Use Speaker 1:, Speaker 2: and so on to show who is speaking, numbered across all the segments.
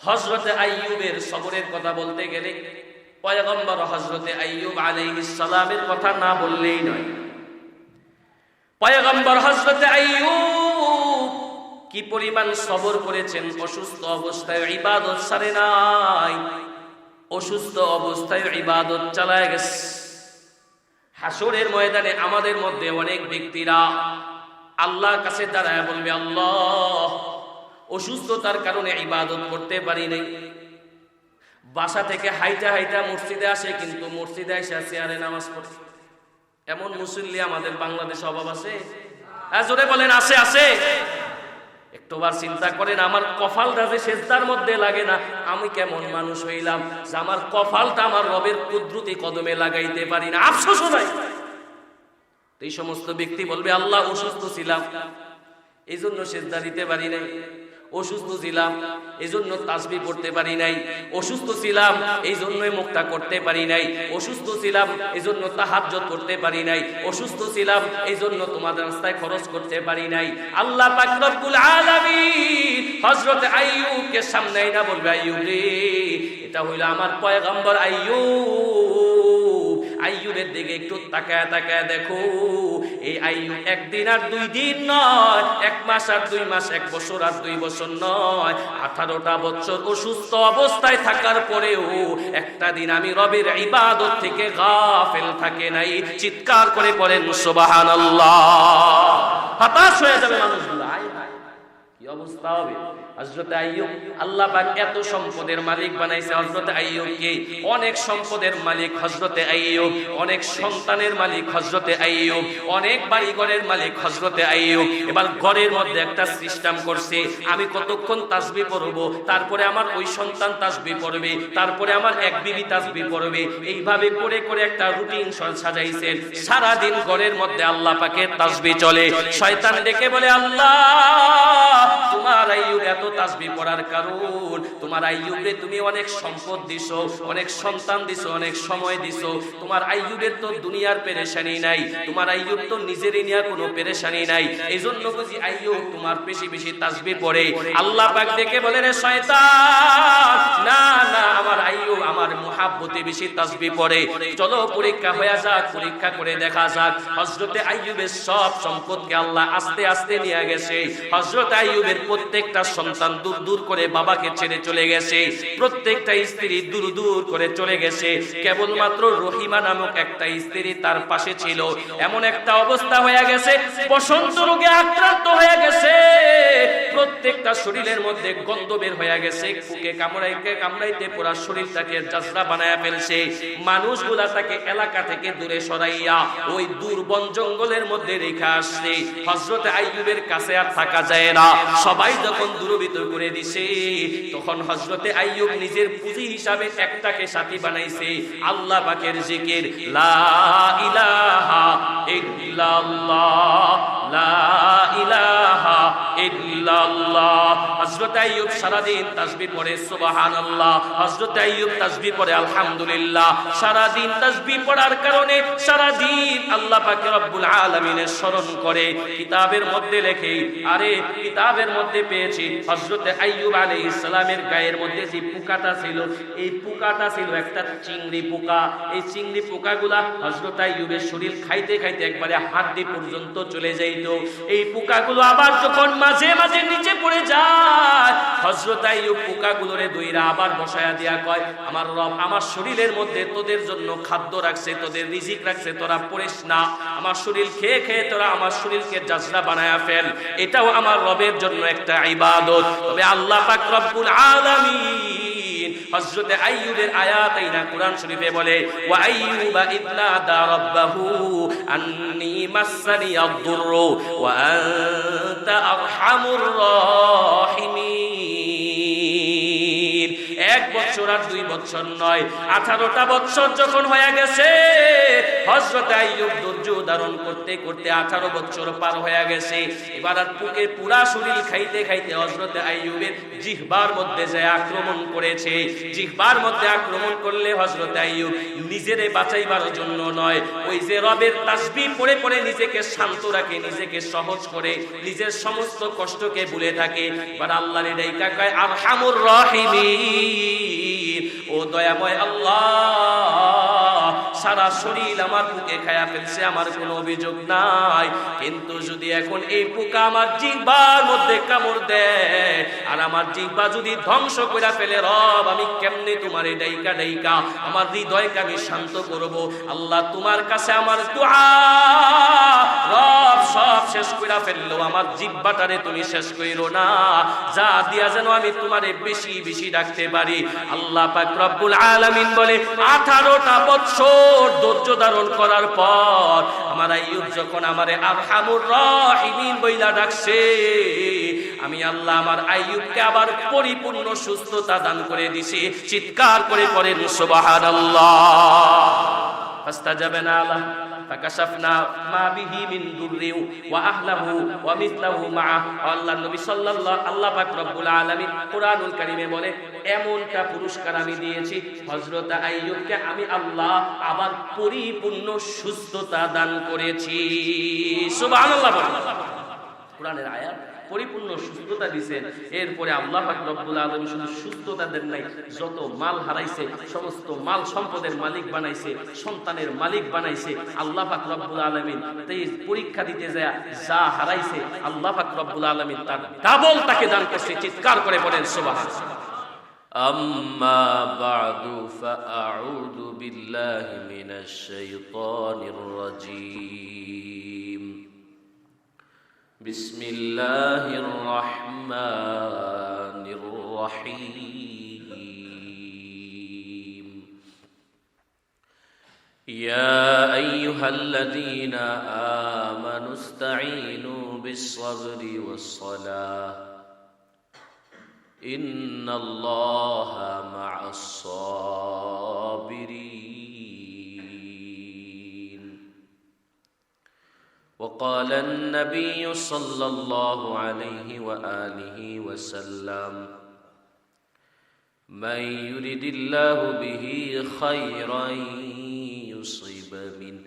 Speaker 1: হযরতে আইয়ুবের সবরের কথা বলতে গেলে পয়গম্বর হযরতে আইয়ুব আলাইহিস সালামের কথা না বললেই নয়। পয়গম্বর হযরতে আইয়ুব কি পরিমাণ সবর করেছেন, অসুস্থ অবস্থায় ইবাদত ছাড়ে নাই, অসুস্থ অবস্থায় ইবাদত চালায় গেছে। হাসরের ময়দানে আমাদের মধ্যে অনেক ব্যক্তিরা আল্লাহর কাছে দাঁড়ায় বলবে, আল্লাহ অসুস্থতার কারণে ইবাদত করতে পারি নাই। বাসা থেকে হাইটা হাইটা মসজিদে আসে, কিন্তু মসজিদে এসে চেয়ারে নামাজ পড়ে। এমন মুসল্লি আমাদের বাংলাদেশে অভাব আছে? জোরে বলেন, আছে আছে? একটুবার চিন্তা করেন, আমার কপালটা যে সেজদার মধ্যে লাগে না, আমি কেমন মানুষ হইলাম যে আমার কপালটা আমার রবের কুদরতি কদমে লাগাইতে পারি না। আফসোস নাই। এই সমস্ত ব্যক্তি বলবে, আল্লাহ অসুস্থ ছিলাম এই জন্য সেজদা দিতে পারি নাই, অসুস্থ ছিলাম এই জন্য তাসবিহ পড়তে পারি নাই, অসুস্থ ছিলাম এই জন্যই মুক্তা করতে পারি নাই, অসুস্থ ছিলাম এই জন্য তাহাজ্জুদ করতে পারি নাই, অসুস্থ ছিলাম এই জন্য তোমাদের রাস্তায় খরচ করতে পারি নাই। আল্লাহ পাক রব্বুল আলামিন হযরত আইয়ুবকে সামনে না বলবে, আইয়ুব রে, এটা হইল আমার পয়গম্বর আইয়ুব, আইয়ুবের দিকে একটু তাকায় তাকায় দেখো। এই আইয়ুব একদিন আর 2 দিন নয়, 1 মাস আর 2 মাস, 1 বছর আর 2 বছর নয়, 18টা বছর অসুস্থ অবস্থায় থাকার পরেও একটা দিন আমি রবের ইবাদত থেকে গাফেল থাকে নাই। চিৎকার করে পড়েন সুবহানাল্লাহ। হতাশ হয়ে যাবে মানুষগুলো, হায় হায় কি অবস্থা হবে। হযরত আইয়ুব আল্লাহ পাক এত সম্পদের মালিক বানাইছে হযরত আইয়ুবকে, অনেক সম্পদের মালিক হযরত আইয়ুব, অনেক সন্তানের মালিক হযরত আইয়ুব, অনেক বাড়িঘরের মালিক হযরত আইয়ুব। এবার ঘরের মধ্যে একটা সিস্টেম করছে, আমি কতক্ষণ তাসবিহ পড়ব, তারপরে আমার ওই সন্তান তাসবিহ পড়বে, তারপরে আমার এক বিবি তাসবিহ পড়বে। এইভাবে করে করে একটা রুটিন সাজাইছেন। সারা দিন ঘরের মধ্যে আল্লাহ পাকের তাসবিহ চলে। শয়তান ডেকে বলে, আল্লাহ তোমার আইয়ুব এত তাসবিহ পড়ার কারণ, তোমার আইয়ুবরে তুমি অনেক সম্পদ দিছো, অনেক সন্তান দিছো, অনেক সময় দিছো, তোমার আইয়ুবের তো দুনিয়ার পেরেশানি নাই, তোমার আইয়ুব তো নিজেরই নিয়ে কোনো পেরেশানি নাই, এইজন্য বুঝি আইয়ুব তোমার বেশি বেশি তাসবিহ পড়ে। আল্লাহ পাক ডেকে বলে, রে শয়তান, না না, আমার আইয়ুব আমার মুহাব্বতে বেশি তাসবিহ পড়ে, চলো পরীক্ষা হয়ে যাক, পরীক্ষা করে দেখা যাক। হযরতে আইয়ুবের সব সম্পদকে আল্লাহ আস্তে আস্তে নিয়ে গেছে। হযরত আইয়ুবের প্রত্যেকটা সন্তান দূর দূর করে বাবাকে ছেড়ে চলে গেছে, প্রত্যেকটা স্ত্রী দূর দূর করে চলে গেছে, কেবলমাত্র রহিমা নামক একটা স্ত্রী তার পাশে ছিল। এমন একটা অবস্থা হয়ে গেছে, বসন্ত রোগে আক্রান্ত হয়ে গেছে, প্রত্যেকটা শরীরের মধ্যে গন্ধ বের হয়ে গেছে, ফুকে কামড়াইতে পুরা শরীরটাকে জাজরা বানায় ফেলছে। মানুষগুলা তাকে এলাকা থেকে দূরে সরাইয়া ওই দূর বন জঙ্গলের মধ্যে রেখে আসছে। হযরত আইয়ুবের কাছে আর থাকা যায় না, সবাই যখন দূরীভূত করে দিছে, তখন হযরতে আইয়ুব নিজের পুঁজি হিসাবে একটাকে সাথী বানাইছে, আল্লাহ পাকের জিকির, লা ইলাহা ইল্লাল্লাহ, লা ইলাহা ইল্লাল্লাহ। হযরত আইয়ুব সারাদিন তাসবিহ পড়ে সুবহানাল্লাহ, হযরত আইয়ুব তাসবিহ পড়ে আলহামদুলিল্লাহ। সারাদিন তাসবিহ পড়ার কারণে সারাদিন আল্লাহ পাক রব্বুল আলামিনের স্মরণ করে। কিতাবের মধ্যে লেখে, আরে কিতাবের মধ্যে পেয়েছি হযরত আইয়ুব আলাইহিস সালামের গায়ের মধ্যে যে পোকাটা ছিল, এই পোকাটা ছিল একটা চিংড়ি পোকা। এই চিংড়ি পোকাগুলা হযরত আইয়ুবের শরীর খাইতে খাইতে একবারে হাড়ি পর্যন্ত চলে যাইত। এই পোকাগুলো আবার যখন মাঝে মাঝে নিচে পড়ে যায়, হযরত আইয়ুব পোকাগুলোরে দইরা আবার বসায়া দিয়া কয়, আমার রব আমার শরীরের মধ্যে তোদের জন্য খাদ্য রাখছে, তোদের রিজিক রাখছে, তোরা পড়িস না, আমার শরীর খেয়ে খেয়ে তোরা আমার শরীরকে জাজরা বানায়া ফেল, এটাও আমার রবের জন্য একটা ইবাদত। তবে আল্লাহ পাক রব্বুল আলামিন হযরত আইয়ুবের আয়াত আইনা কোরআন শরীফে বলে, ওয়া আইয়ুবা ইদনাদা রাব্বাহু আন্নী মাসসানিয়াদ দুররু ওয়া আনতা আরহামুর রাহিমিন। 1 বছর আর 2 বছর নয়, 18টা বছর যখন হয়ে গেছে, হযরত আইয়ুব ধৈর্য ধারণ করতে করতে 18 বছর পার হয়ে গেছে। এবার আর পুরা শরীর খাইতে খাইতে হযরত আইয়ুবের জিহ্বার মধ্যে যায় আক্রমণ করেছে। জিহ্বার মধ্যে আক্রমণ করলে হযরত আইয়ুব নিজেরে বাঁচাইবার জন্য নয়, ওই যে রবের তাসবিহ পড়ে পড়ে নিজেকে শান্ত রাখে, নিজেকে সহজ করে, নিজের সমস্ত কষ্টকে ভুলে থাকে। এবার আল্লাহর ডাইকা কয় আরহামুর রাহিমিন, ও দয়াময় আল্লাহ, সারা শরীর আমার বুকে খায়া ফেলছে, আমার কোনো অভিযোগ নাই, কিন্তু যদি এখন এই পোকা আমার জিহ্বার মধ্যে কামড় দেয় আর আমার জিহ্বা যদি ধ্বংস করে ফেলে, রব আমি কেমনে তোমার এই ডাইকা ডাইকা আমার হৃদয়কে আমি শান্ত করব? আল্লাহ তোমার কাছে আমার দোয়া, রব সব শেষ করে ফেললো, আমার জিহ্বাটারে তুমি শেষ কইরো না, যা দিয়া যেন আমি তোমারে বেশি বেশি ডাকতে পারি। আল্লাহ পাক রব্বুল আলামিন বলে 18টা বছর ধৈর্য ধারণ করার পর আমার আইয়ুব যখন আমারে আরহামুর রাহিমিন বইলা ডাকছে, আমি আল্লাহ আমার আইয়ুবকে আবার পরিপূর্ণ সুস্থতা দান করে দিছি। চিৎকার করে পড়েন সুবহানাল্লাহ। ফাস্তাজাবনা লাহু ফাকাশাফনা মা বিহি মিন দুররি ওয়া আহলাহু ওয়া মিসলাহু মাআ। আল্লাহর নবী সাল্লাল্লাহু আল্লাহ পাক রব্বুল আলামিন কুরআনুল কারীমে বলে এমনটা পুরস্কার আমি দিয়েছি হযরত আইয়ুবকে, আমি আল্লাহ আবার পরিপূর্ণ সুস্থতা দান করেছি। সুবহানাল্লাহ। কুরআনের আয়াত পরিপূর্ণ সুস্থতা দিয়েছেন। এরপরে আল্লাহ পাক রব্বুল আলামিন শুধু সুস্থতা দেন নাই, যত মাল হারাইছে সমস্ত মাল সম্পদের মালিক বানাইছে, সন্তানের মালিক বানাইছে। আল্লাহ পাক রব্বুল আলামিন তাই পরীক্ষা দিতে যায় যা হারাইছে আল্লাহ পাক রব্বুল আলামিন তার ডাবল তাকে দান করছে। চিৎকার করে বলেন সুবহানাল্লাহ। আম্মা বা'দু ফাআউযু বিল্লাহি মিনাশ শাইতানির রাজীম। বিসমিল্লাহির রহমানির রহিম। ইয়া আইয়ুহাল্লাযীনা আমানুস্তাঈনু বিস-সাবরি ওয়াস-সালাহ ইন্নাল্লাহা মা'আস-সাবিরিন। وقال النبي صلى الله عليه وآله وسلم من يرد الله به خيرا يصيب منه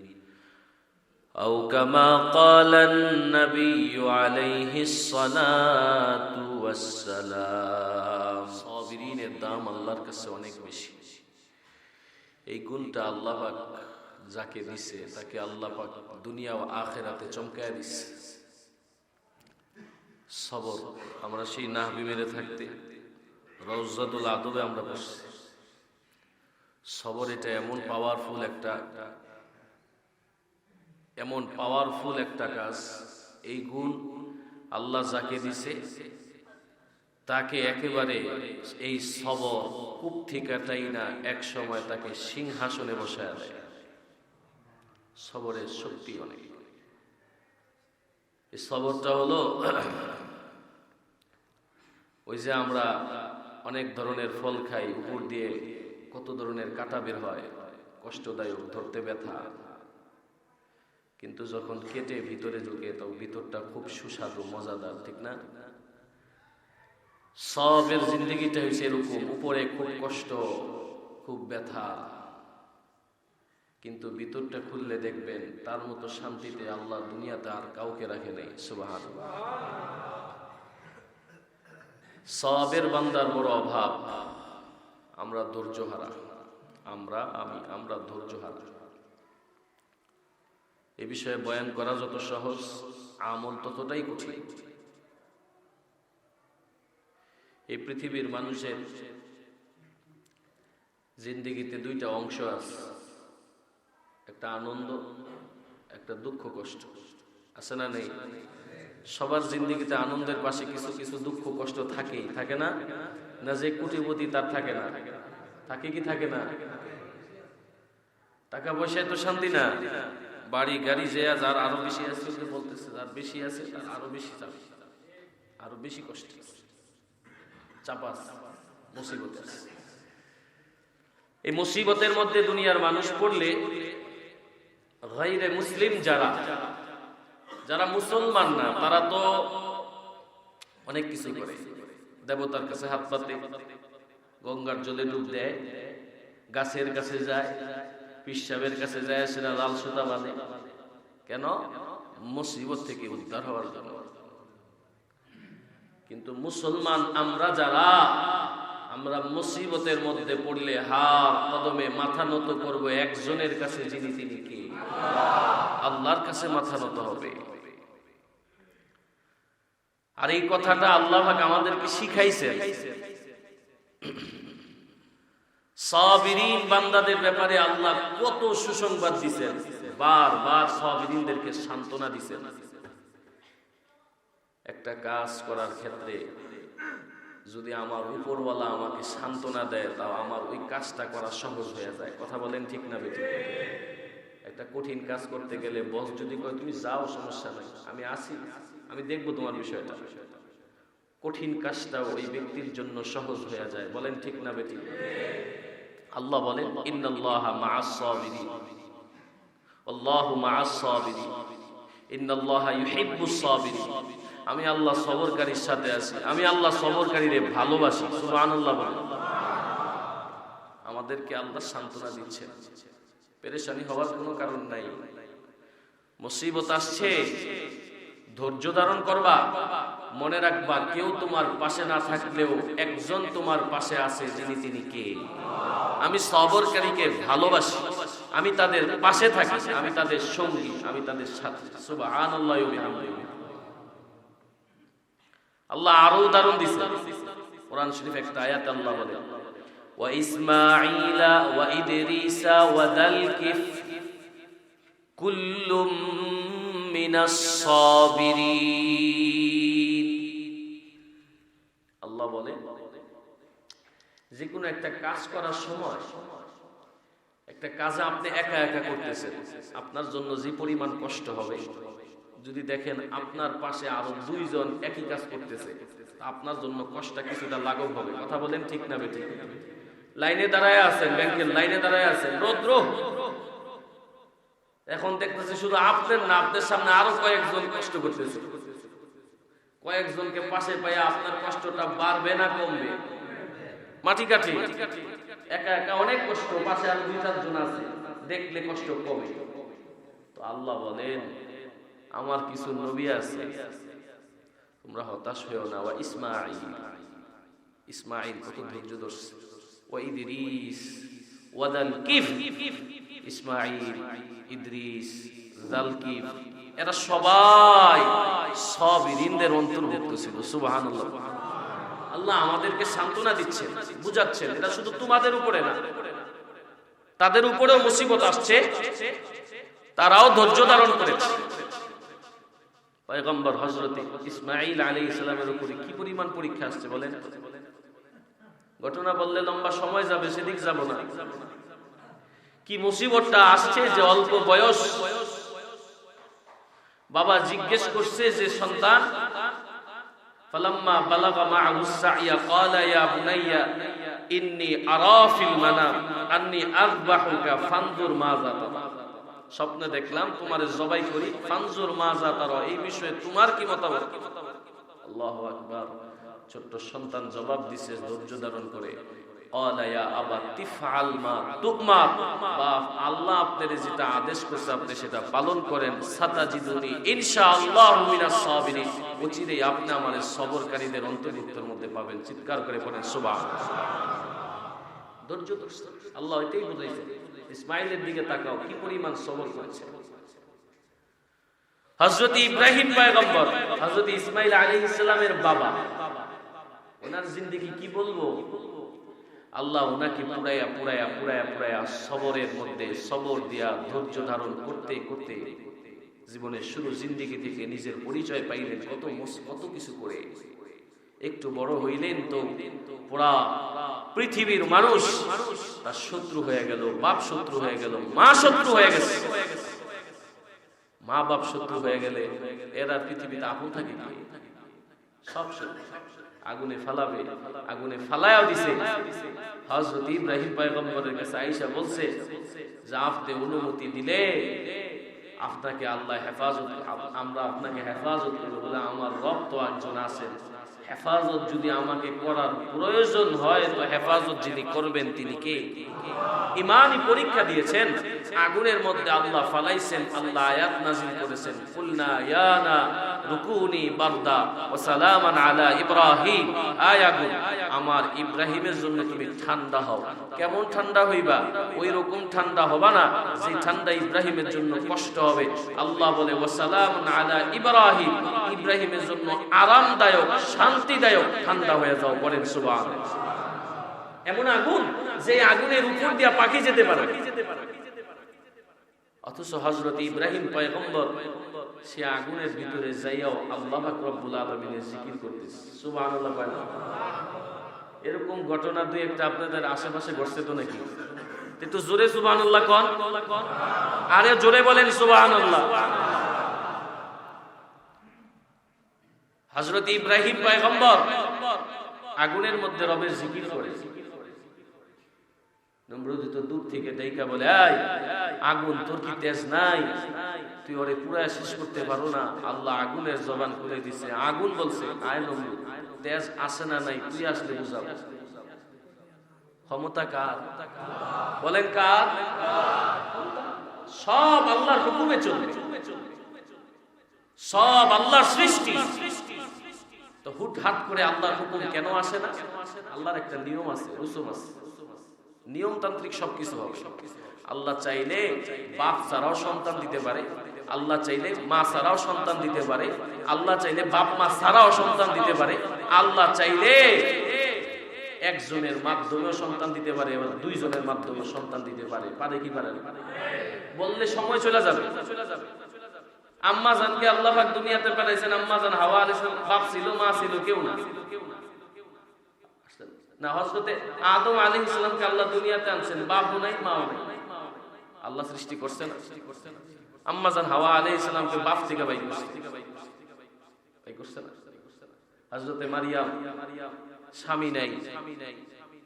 Speaker 1: أو كما قال النبي عليه الصلاة والسلام। সাবিরিনের দাম আল্লাহর কাছে অনেক বেশি। এই গুণটা আল্লাহ পাক যাকে দিছে তাকে আল্লাহ পাক দুনিয়া ও আখিরাতে চমকায় দিছে। সবর। আমরা সেই নাহবি মেরে থাকতে রওজাতুল আদবে আমরা বসছি। সবর এটা এমন পাওয়ারফুল একটা কাজ। এই গুণ আল্লাহ যাকে দিছে তাকে একেবারে এই সবর কূপ থেকে তাই না এক সময় তাকে সিংহাসনে বসায় দেয়। সবরের শক্তি অনেক। এই সবরটা হলো ওই যে আমরা অনেক ধরনের ফল খাই, উপর দিয়ে কত ধরনের কাঁটা বের হয়, কষ্টদায়ক, ধরতে ব্যথা, কিন্তু যখন কেটে ভিতরে ঢুকে তখন ভিতরটা খুব সুস্বাদু মজাদার, ঠিক না? সবের জিন্দগিটা হয়েছে এরকম, উপরে খুব কষ্ট, খুব ব্যথা, কিন্তু ভিতরটা খুললে দেখবেন তার মতো শান্তিতে আল্লাহ দুনিয়াতে আর কাউকে রাখে নাই। সুবহানাল্লাহ। সবের বান্দার বড় অভাব, আমরা ধৈর্যহারা, আমরা ধৈর্যহারা। এ বিষয়ে বয়ান করা যত সহজ, আমল ততটাই কঠিন। এই পৃথিবীর মানুষের জিন্দেগিতে দুইটা অংশ আছে, একটা আনন্দ, একটা দুঃখ কষ্ট, আছে না নেই? সবার জিন্দেগিতে আনন্দের পাশে কিছু কিছু দুঃখ কষ্ট থাকেই, থাকে না? না যে কোটিপতি তার থাকে না? থাকে কি থাকে না? টাকা পয়সায় তো শান্তি না, বাড়ি গাড়ি যে যার আরো বেশি আছে বলতেছে, যার বেশি আছে তার আরো বেশি চাপ, আরো বেশি কষ্ট, চাপা, মুসিবত আছে। এই মুসিবতের মধ্যে দুনিয়ার মানুষ পড়লে গায়রে মুসলিম যারা মুসলমান না, তারা তো অনেক কিছু করে। দেবতার কাছে হাত পাতে, গঙ্গার জলে ডুব দেয়, গাছের কাছে যায়, পিসাবের কাছে যায়, সেটা লাল সুতা বাঁধে। কেন? মুসিবত থেকে উদ্ধার হওয়ার জন্য। কিন্তু মুসলমান আমরা মুসিবতের মধ্যে পড়লে হাত কদমে মাথা নত করব একজনের কাছে, যিনি তিনি কে? আল্লাহর কাছে মাথা নত হবে। আর এই কথাটা আল্লাহ পাক আমাদেরকে শিখাইছেন। সাবিরিন বান্দাদের ব্যাপারে আল্লাহ কত সুসংবাদ দিয়েছেন, বারবার সাবিরিনদেরকে সান্ত্বনা দিয়েছেন। একটা কাজ করার ক্ষেত্রে যদি আমার উপরওয়ালা আমাকে সান্ত্বনা দেয়, তাও আমার ওই কাজটা করা সহজ হয়ে যায়। কথা বলেন ঠিক না বেঠিক? একটা কঠিন কাজ করতে গেলে বস যদি কয় তুমি যাও, সমস্যা নাই, আমি আছি, আমি দেখবো তোমার বিষয়টা, কঠিন কাজটা ওই ব্যক্তির জন্য সহজ হয়ে যায়। বলেন ঠিক না বেঠিক? আল্লাহ বলেন ইন্নাল্লাহা মাআস সাবিরিন, আল্লাহু মাআস সাবিরিন, ইন্নাল্লাহা ইউহিব্বুস সাবিরিন। আমি আল্লাহ সবরকারীর সাথে আছি, আমি আল্লাহ সবরকারীরে ভালোবাসি। সুবহানাল্লাহ বলেন। আমাদেরকে আল্লাহ সান্ত্বনা দিচ্ছেন, পেরেশানি হওয়ার কোনো কারণ নাই। মুসিবত আসছে, ধৈর্য ধারণ করবা। মনে রাখবা, কেউ তোমার পাশে না থাকলেও একজন তোমার পাশে আছে, যিনি তিনি কে? আমি সবরকারীকে ভালোবাসি, আমি তাদের পাশে থাকি, আমি তাদের সঙ্গী, আমি তাদের সাথে। সুবহানাল্লাহি ওয়া বিহামদিহি। আল্লাহ আরো উদাহরণ দিয়েছেন কোরআন শরীফ একটা আয়াতে। আল্লাহ বলেন ওয়া ইসমাঈলা ওয়া ইদরিসা ওয়া দাল কিফল কুল্লুম মিনাস সাবিরিন। আল্লাহ বলেন যে কোনো একটা কাজ করার সময়, একটা কাজে আপনি একা একা করতেছেন, আপনার জন্য যে পরিমাণ কষ্ট হবে, যদি দেখেন আপনার পাশে আরো দুইজন একই কাজ করতেছে, আপনার জন্য কষ্ট কিছুটা লাঘব হবে। কথা বলেন ঠিক না বেঠিক? লাইনে দাঁড়ায় আছেন, ব্যাংকের লাইনে দাঁড়ায় আছেন, রৌদ্র, এখন দেখতেছে শুধু আপনার না, আপনার সামনে আরো কয়েকজন কষ্ট করতেছে। কয়েকজনকে পাশে পাইয়া আপনার কষ্টটা বাড়বে না কমবে? মাটি কাঠি একা একা অনেক কষ্ট, পাশে আরো দুই চারজন আছে, দেখলে কষ্ট কমে। তো আল্লাহ বলেন আমার কিছু নবী আছে, তোমরা হতাশ হয়েও না। ওয়া ইসমাঈল কত ধৈর্য ধরছে, ওয়া ইদরিস ওয়া দাল কিফল। ইসমাঈল, ইদরিস, যালকিফ, এরা সবাই সাবিরিনদের অন্তর্ভুক্ত ছিল। সুবহানাল্লাহ। আল্লাহ আমাদেরকে সান্ত্বনা দিচ্ছেন, বুঝাচ্ছেন এটা শুধু তোমাদের উপরে না, তাদের উপরেও মুসিবত আসছে, তারাও ধৈর্য ধারণ করেছে। পয়গম্বর হযরত ইসমাঈল আলাইহিস সালামের উপরে কি পরিমাণ পরীক্ষা আসছে বলেন? ঘটনা বললে লম্বা সময় যাবে, সেদিক যাব না। কি মুসিবতটা আসছে যে অল্প বয়স, বাবা জিজ্ঞেস করছে যে সন্তান, ফালাম্মা বালাগা মা'আহু সা'য়া ক্বালা ইয়া বুনাইয়া ইন্নী আরা ফিল মানাম আন্নী আযবাহুকা ফানজুর মাযা তারা। স্বপ্নে দেখলাম তোমারে জবাই করি, ফানজুর মাযা তারা, এই বিষয়ে তোমার কি মতামত? আল্লাহু আকবার। ছোট্ট সন্তান জবাব দিছে ধৈর্য ধারণ করে, ক্বালা ইয়া আবা তিফআল মা তুমার, বাপ আল্লাহ আপনারে যেটা আদেশ করছে আপনি সেটা পালন করেন, সাতাজিদুনি ইনশাআল্লাহু মিনাস সাবিরিন, অচিরেই আপনি আমারে সবরকারীদের অন্তর্ভুক্তের মধ্যে পাবেন। চিৎকার করে পড়েন সুবহানাল্লাহ। ধৈর্য ধরছে আল্লাহ, এটাই বুঝাইছে। ইসমাঈলের দিকে তাকাও, কি পরিমাণ সবর করেছে। হযরত ইব্রাহিম পয়গম্বর, হযরত ইসমাঈল আলাইহিস সালামের বাবা, ওনার জিন্দেগি কি বলবো। আল্লাহ ওনাকে পুরাইয়া পুরাইয়া পুরাইয়া পুরাইয়া সবরের মধ্যে সবর দিয়া ধৈর্য ধারণ করতে করতে জীবনের শুরু জিন্দেগি থেকে নিজের পরিচয় পাইলেন কত কিছু করে। একটু বড় হইলেন তো পুরা পৃথিবীর মানুষ তার শত্রু হয়ে গেল, বাপ শত্রু হয়ে গেল, মা শত্রু হয়ে গেছে। মা বাপ শত্রু হয়ে গেলে এরা পৃথিবীতে আপন থাকে কি? সব শত্রু। আগুনে ফালাবে, আগুনে ফালায়াও দিছে। হযরত ইব্রাহিম পয়গম্বরের কাছে আয়েশা বলছে যে আপনি অনুমতি দিলে আপনাকে আল্লাহ হেফাজত, আমরা আপনাকে হেফাজত করবো বলে আমার রব তো একজন আছেন। হেফাজত যদি আমাকে করার প্রয়োজন হয় তো হেফাজত যিনি করবেন তিনি কে? ইমানই পরীক্ষা দিয়েছেন, আগুনের মধ্যে আল্লাহ ফালাইছেন, আল্লাহ আয়াত নাযিল করেছেন, কুলনা ইয়া না রুকুনি বারদা ওয়া সালামান আলা ইব্রাহিম, আয় আগুন আমার ইব্রাহিমের জন্য তুমি ঠান্ডা হও। কেমন ঠান্ডা হইবা? ওই রকম ঠান্ডা হবা না যে ঠান্ডা ইব্রাহিমের জন্য কষ্ট হবে। আল্লাহ বলে ওয়া সালামান আলা ইব্রাহিম, ইব্রাহিমের জন্য আরামদায়ক শান্তিদায়ক ঠান্ডা হয়ে যাও। বলেন সুবহানাল্লাহ। এমন আগুন যে আগুনের উপর দিয়া পাখি যেতে পারে। অথচ হযরত ইব্রাহিম পয়গম্বর সে আগুনের ভিতরে যাইয়াও আল্লাহ পাক রব্বুল আলামিনের জিকির করতেছে। সুবহানাল্লাহ। এরকম ঘটনা দুই একটা আপনাদের আশেপাশে ঘটছে তো নাকি? একটু জোরে সুবহানাল্লাহ কোন, আরে জোরে বলেন সুবহানাল্লাহ। হযরত ইব্রাহিম পয়গম্বর আগুনের মধ্যে রবের জিকির করে। নমরুদ তো দূর থেকে দেখা বলে, এই আগুন তোর কি তেজ নাই? তুই ওরে পুরা শেষ করতে পারো না? আল্লাহ আগুনের জবান খুলে দিছে। আগুন বলছে, আয় নমরুদ, তেজ আসে না নাই তুই আসলে বুঝাবো। ক্ষমতা কার? বলেন কার? সব আল্লাহর হুকুমে চলবে, সব আল্লাহর সৃষ্টি। তো হুটহাট করে আল্লাহর হুকুম কেন আসে না? আল্লাহর একটা নিয়ম আছে, রসুম আছে, নিয়মতান্ত্রিক সবকিছু হবে। আল্লাহ চাইলে বাপ ছাড়াও সন্তান দিতে পারে, আল্লাহ চাইলে মা ছাড়াও সন্তান দিতে পারে, আল্লাহ চাইলে বাপ মা ছাড়াও সন্তান দিতে পারে, আল্লাহ চাইলে একজনের মাধ্যমেও সন্তান দিতে পারে, এবার দুইজনের মাধ্যমে সন্তান দিতে পারে। পারে কি পারে? বললে সময় চলে যাবে। আম্মা জানকে আল্লাহ পাক দুনিয়াতে পাঠাইছেন, আম্মা জান হাওয়া আলাইহিস সালাম বাপ ছিল, মা ছিল কেউ না। না, হযরতে আদম আলাইহিস সালামকে আল্লাহ দুনিয়াতে আনছেন, বাপও নাই মাও নাই। আল্লাহ সৃষ্টি করছেন। আম্মা জান হাওয়া আলাইহিস সালামকে বাপ থেকে বাই করছেন। হযরতে মারিয়াম স্বামী নাই,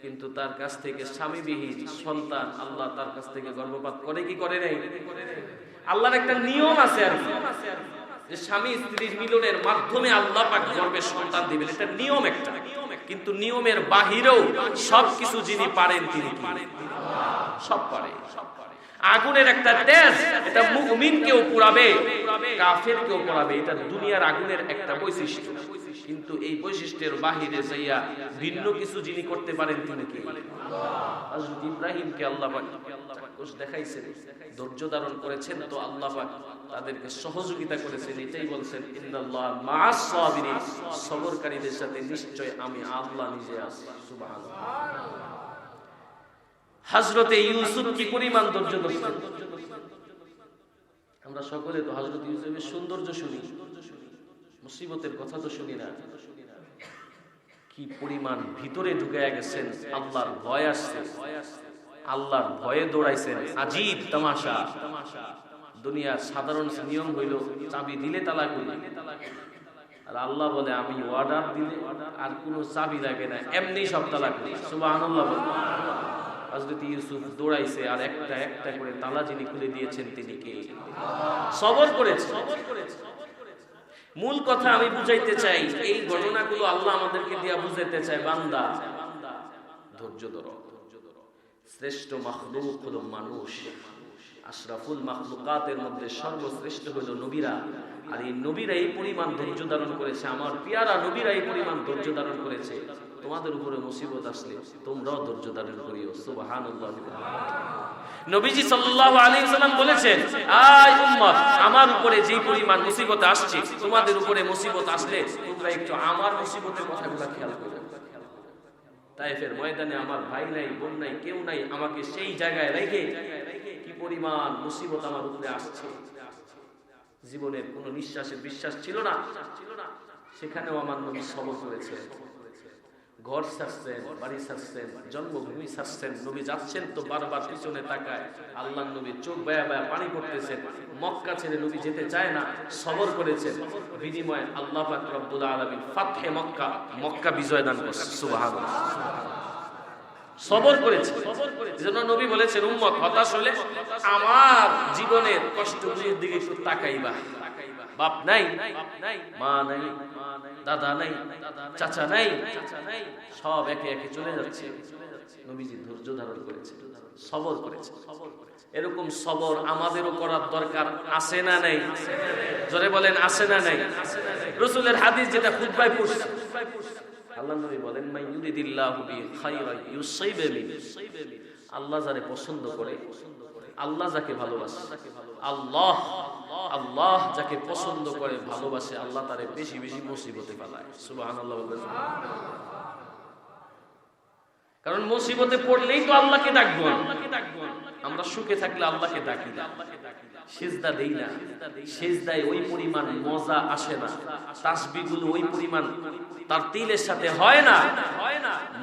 Speaker 1: কিন্তু তার কাছ থেকে স্বামীবিহীন সন্তান আল্লাহ তার কাছ থেকে গর্ভপাত করে কি করে নাই? আল্লাহর একটা নিয়ম আছে আর কি, যে স্বামী স্ত্রীর মিলনের মাধ্যমে আল্লাহ পাক গর্ভে সন্তান দিবেন, এটা নিয়ম একটা। কিন্তু নিয়মের বাহিরেও সবকিছু যিনি পারেন তিনি কি? সব পারে। আগুনের একটা তেজ, এটা মুমিনকেও পোড়াবে, কাফেরকেও পোড়াবে। এটা দুনিয়ার আগুনের একটা বৈশিষ্ট্য। কিন্তু এই বৈশিষ্ট্যের বাহিরে যাইয়া ভিন্ন কিছু যিনি করতে পারেন তিনি কি? হযরত ইব্রাহিমকে আল্লাহ পাক চাক্ষুষ দেখাইছেন, ধৈর্য ধারণ করেছেন, তো আল্লাহ পাক তাদেরকে সহযোগিতা করেছেন। এটাই বলছেন, ইন্নাল্লাহা মা'আস সাবিরিন, সবরকারীদের সাথে নিশ্চয় আমি আল্লাহ নিজে আছি। সুবহানাল্লাহ। হযরতে ইউসুফ কি পরিমাণ ধৈর্য ধরছেন? আমরা সকলে তো হযরত ইউসুফের সৌন্দর্য শুনি, মুসিবতের কথা তো শুনি না। কি পরিমাণ ভিতরে ঢুকে গেছেন, আল্লাহর ভয় আসছে, আল্লাহর ভয়ে দৌড়াইছেন। আজীব তামাশা। দুনিয়ার সাধারণ নিয়ম হইল চাবি দিলে তালাক হইল, আর আল্লাহ বলে আমি অর্ডার দিলে আর কোনো চাবি লাগে না, এমনি সব তালাক হইল। সুবহানাল্লাহ। হযরত ইউসুফ দৌড়াইছে, আর একটা একটা করে তালা যিনি খুলে দিয়েছেন তিনি কে? সবর করেছে। মূল কথা আমি বুঝাইতে চাই, এই ঘটনাগুলো আল্লাহ আমাদেরকে দিয়া বুঝাইতে চায়, বান্দা ধৈর্য ধরো। শ্রেষ্ঠ মাখলুক হলো মানুষ। আশরাফুল মাখলুকাতের মধ্যে সর্বশ্রেষ্ঠ হলো নবীরা, আর এই নবীরা এই পরিমাণ ধৈর্য ধারণ করেছে। আমার পিয়ারা নবীরা এই পরিমাণ ধৈর্য ধারণ করেছে। তোমাদের উপরে মুসিবত আসলে তোমরাও ধৈর্য ধারণ করিও। সুবহানাল্লাহ। নবীজি সাল্লাল্লাহু আলাইহি ওয়াসাল্লাম বলেছেন, আয় উম্মত, আমার উপরে যেই পরিমাণ মুসিবত আসছে, তোমাদের উপরে মুসিবত আসলে তোমরা একটু আমার মুসিবতের কথাগুলো খেয়াল করো। তায়েফের ময়দানে আমার ভাই নাই, বোন নাই, কেউ নাই, আমাকে সেই জায়গায় রেখে কি পরিমাণ মুসিবত আমার উপরে আসছে। জীবনের কোনো নিঃশ্বাসের বিশ্বাস ছিল না, সেখানেও আমার নবী সবর করেছেন। ঘর ছাড়ছেন, বাড়ি ছাড়ছেন, জন্মভূমি ছাড়ছেন, নবী যাচ্ছেন তো বারবার পিছনে তাকায়। আল্লাহর নবী চোখ বায়া বায়া পানি পড়তেছেন। মক্কা ছেড়ে নবী যেতে চায় না, সবর করেছেন। বিনিময়ে আল্লাহ পাক রব্বুল আলামিন ফাতহে মক্কা, মক্কা বিজয় দান করেছেন। সুবহানাল্লাহ। সবর করেছে। এজন্য নবী বলেছেন, উম্মত হতাশ হলে আমার জীবনের কষ্টগুলির দিকে একটু তাকাইবা। বাপ নাই, মা নাই, দাদা নাই, চাচা নাই, সব একে একে চলে যাচ্ছে। নবীজি ধৈর্য ধারণ করেছে, সবর করেছে। এরকম সবর আমাদেরও করার দরকার আছে না নাই? জোরে বলেন, আছে না নাই? রাসূলের হাদিস যেটা খুতবায় পড়ছি, আল্লাহর নবী বলেন, মান ইউরিদিল্লাহু বিহি খায়রান ইউসিব বিহি। আল্লাহ যারে পছন্দ করে, আল্লাহ যাকে ভালোবাসে, আল্লাহ যাকে পছন্দ করে ভালোবাসে, আল্লাহ তারে বেশি বেশি মুসিবতে ফেলায়। সুবহানাল্লাহ বলবেন। কারণ মুসিবতে পড়লেই তো আল্লাহকে ডাকবো। আমরা সুখে থাকলে আল্লাহকে ডাকি না, সিজদা দেই না, সিজদায় ওই পরিমাণ মজা আসে না, তাসবিহগুলো ওই পরিমাণ তারতিলের সাথে হয় না।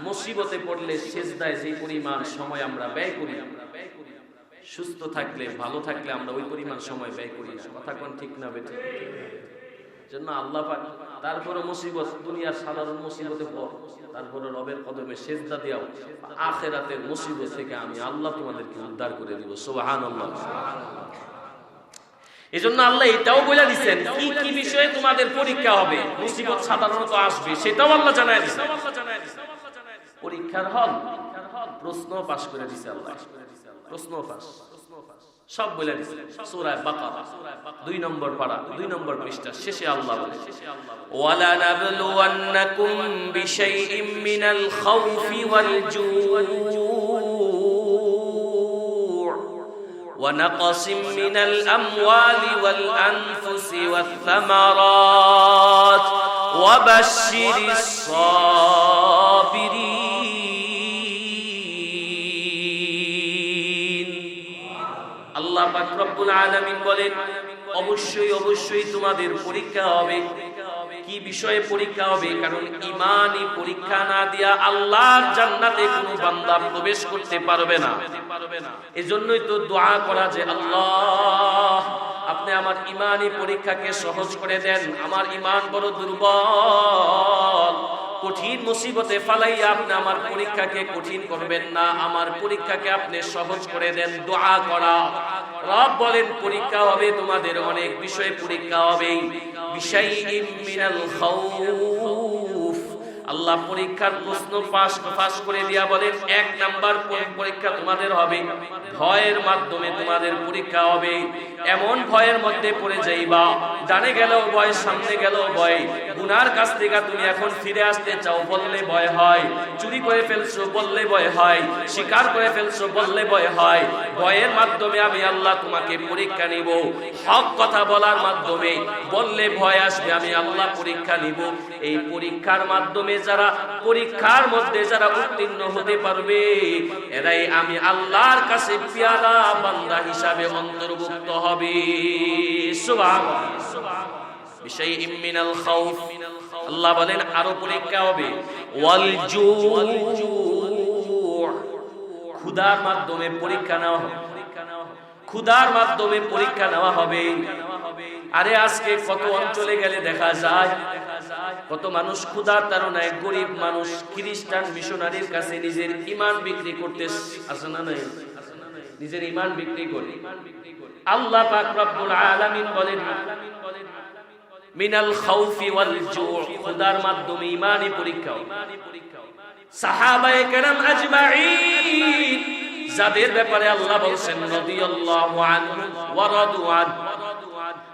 Speaker 1: মুসিবতে পড়লে সিজদায় যে পরিমাণ সময় আমরা ব্যয় করি, সুস্থ থাকলে ভালো থাকলে আমরা ওই পরিমাণ সময় ব্যয় করি না। কথা কোন ঠিক না বেঠিক? জন্য আল্লাহ পাক তারপরে মুসিবত, দুনিয়ার সাধারণ মুসিবতে পড়, তারপরে রবের কদমে সিজদা দিও, আখিরাতের মুসিবত থেকে আমি আল্লাহ তোমাদেরকে উদ্ধার করে দিব। সুবহানাল্লাহ। এজন্য আল্লাহ এটাও বলে দিবেন কি কি বিষয়ে তোমাদের পরীক্ষা হবে, মুসিবত সাধারণত আসবে, সেটাও আল্লাহ জানায় দিবেন। পরীক্ষার হল, প্রশ্ন পাস করে দিয়েছে আল্লাহ, প্রশ্ন পাস সব বলে দিয়েছে। সূরা বাকারা 2 নম্বর পারা 2 নম্বর পৃষ্ঠা শেষে আল্লাহ বলে, ওয়ালা নাবলুওয়ান্নাকুম বিশাইইম মিনাল খাউফি ওয়াল জূ' ওয়া নাকসিম মিনাল আমওয়ালি ওয়াল আনফুসি ওয়াথ থামারাত ওয়া বাশশিরিস সাবিরিন। আল্লাহ পাক রব্বুল আলামিন বলেন, অবশ্যই অবশ্যই তোমাদের পরীক্ষা হবে। কি বিষয়ে পরীক্ষা হবে? কারণ ঈমানি পরীক্ষা না দিয়া আল্লাহর জান্নাতে কোনো বান্দা প্রবেশ করতে পারবে না। এজন্যই তো দোয়া করা যে আল্লাহ আপনি আমার ঈমানি পরীক্ষাকে সহজ করে দেন, আমার ঈমান বড় দুর্বল, কঠিন মুসিবতে ফালাইয়া আপনি আমার পরীক্ষাকে কঠিন করবেন না, আমার পরীক্ষাকে আপনি সহজ করে দেন। দোয়া করা। রব বলেন পরীক্ষা হবে, তোমাদের অনেক বিষয়ে পরীক্ষা হবে। বিশাইইম মিনাল খাউফ, আল্লাহ পরীক্ষার প্রশ্ন পাস করে দিয়া বলেন 1 নাম্বার পরীক্ষা তোমাদের হবে ভয়ের মাধ্যমে। তোমাদের পরীক্ষা হবে এমন ভয়ের মধ্যে পড়ে যাইবা, ডানে গেলেও ভয়, সামনে গেলেও ভয়, গুনার কাছ থেকে তুমি এখন ফিরে আসতে চাও বললে ভয় হয়, চুরি করে ফেলছো বললে ভয় হয়, শিকার করে ফেলছো বললে ভয় হয়। ভয়ের মাধ্যমে আমি আল্লাহ তোমাকে পরীক্ষা নিব। হক কথা বলার মাধ্যমে বললে ভয় আসবে, আমি আল্লাহ পরীক্ষা নিব। এই পরীক্ষার মাধ্যমে যারা পরীক্ষার মধ্যে যারা উত্তীর্ণ হতে পারবে, এরাই আমি আল্লাহর কাছে পেয়ারা বান্দা হিসাবে অন্তর্ভুক্ত হবে। সুবহানাল্লাহ। বিশাইইম মিনাল খাউফ, আল্লাহ বলেন আরো পরীক্ষা হবে। ওয়াল জু', ক্ষুধার মাধ্যমে পরীক্ষা নেওয়া হবে। ক্ষুধার মাধ্যমে পরীক্ষা নেওয়া হবে। আরে আজকে কত অঞ্চলে গেলে দেখা যায় কত মানুষ ক্ষুধার তাড়নায়, গরিব মানুষ খ্রিস্টান মিশনারির কাছে নিজের ঈমান বিক্রি করতেছে, আছে না নাই? নিজের ঈমান বিক্রি করে। আল্লাহ পাক রব্বুল আলামিন বলেন মিনাল খাউফি ওয়াল জু', ক্ষুধার মাধ্যমে ঈমানি পরীক্ষা। সাহাবায়ে কেরাম আজমাইন যাদের ব্যাপারে আল্লাহ বলেন রাদিয়াল্লাহু আনহু ওয়া রাদু আনহু,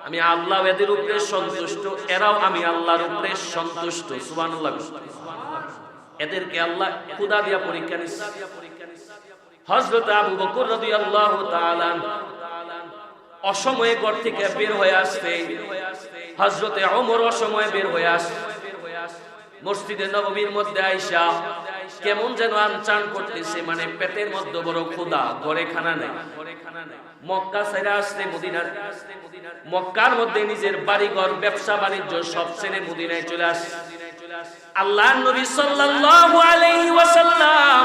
Speaker 1: আমি আল্লাহ এদের উপরে সন্তুষ্ট, এরাও আমি আল্লাহর উপরে সন্তুষ্ট। সুবহানাল্লাহ। এদেরকে আল্লাহ ক্ষুধা দিয়া পরীক্ষা নিচ্ছে। হযরত আবু বকর রাদিয়াল্লাহু তাআলা অসময়ে ঘর থেকে বের হয়ে আসতে, হযরত ওমর অসময়ে বের হয়ে আসে, মসজিদে নববীর মধ্যে আয়েশা কেমন যেন আনচান করতেছে, মানে পেটের মধ্যে বড় ক্ষুধা, ঘরে খানা নাই। মক্কা ছেড়ে আসছে মদিনা, মক্কার মধ্যে নিজের বাড়িঘর ব্যবসা বাণিজ্য সব ছেড়ে মদিনায় চলে আসে। আল্লাহর নবী সাল্লাল্লাহু আলাইহি ওয়াসাল্লাম